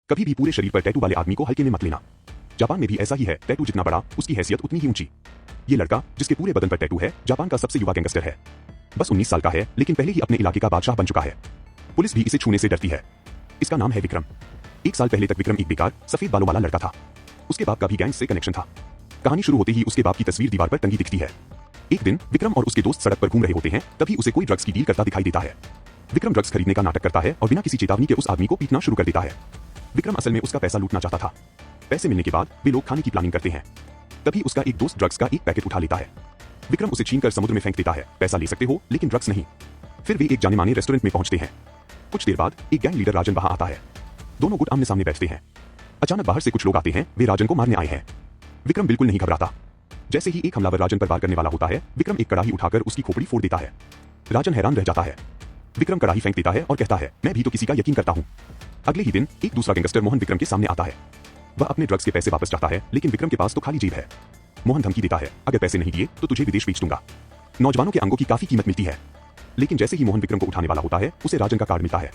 कभी भी पूरे शरीर पर टैटू वाले आदमी को हल्के में मत लेना। जापान में भी ऐसा ही है, टैटू जितना बड़ा उसकी हैसियत उतनी ही ऊंची। ये लड़का जिसके पूरे बदन पर टैटू है जापान का सबसे युवा गैंगस्टर है। बस 19 साल का है, लेकिन पहले ही अपने इलाके का बादशाह बन चुका है। पुलिस भी इसे छूने से डरती है। इसका नाम है विक्रम। 1 साल पहले तक विक्रम एक बेकार सफेद बालों वाला लड़का था। उसके बाप का भी गैंग से कनेक्शन था। कहानी शुरू होते ही उसके बाप की तस्वीर दीवार पर टंगी दिखती है। एक दिन विक्रम और उसके दोस्त सड़क पर घूम रहे होते हैं, तभी उसे कोई ड्रग्स की डील करता दिखाई देता है। विक्रम ड्रग्स खरीदने का नाटक करता है और बिना किसी चेतावनी के उस आदमी को पीटना शुरू कर देता है। विक्रम असल में उसका पैसा लूटना चाहता था। पैसे मिलने के बाद वे लोग खाने की प्लानिंग करते हैं। तभी उसका एक दोस्त ड्रग्स का एक पैकेट उठा लेता है। विक्रम उसे छीनकर समुद्र में फेंक देता है। पैसा ले सकते हो लेकिन ड्रग्स नहीं। फिर वे एक जाने माने रेस्टोरेंट में पहुंचते हैं। कुछ देर बाद एक गैंग लीडर राजन वहां आता है। दोनों गुट आमने सामने बैठते हैं। अचानक बाहर से कुछ लोग आते हैं, वे राजन को मारने आए हैं। विक्रम बिल्कुल नहीं घबराता। जैसे ही एक हमलावर राजन पर वार करने वाला होता है, विक्रम एक कड़ाही उठाकर उसकी खोपड़ी फोड़ देता है। राजन हैरान रह जाता है। विक्रम कड़ाही फेंक देता है और कहता है, मैं भी तो किसी का यकीन करता हूं। अगले ही दिन एक दूसरा गैंगस्टर मोहन विक्रम के सामने आता है। वह अपने ड्रग्स के पैसे वापस चाहता है, लेकिन विक्रम के पास तो खाली जेब है। मोहन धमकी देता है, अगर पैसे नहीं दिए तो तुझे विदेश भेज दूंगा। नौजवानों के अंगों की काफी कीमत मिलती है, लेकिन जैसे ही मोहन विक्रम को उठाने वाला होता है, उसे राजन का कार्ड मिलता है।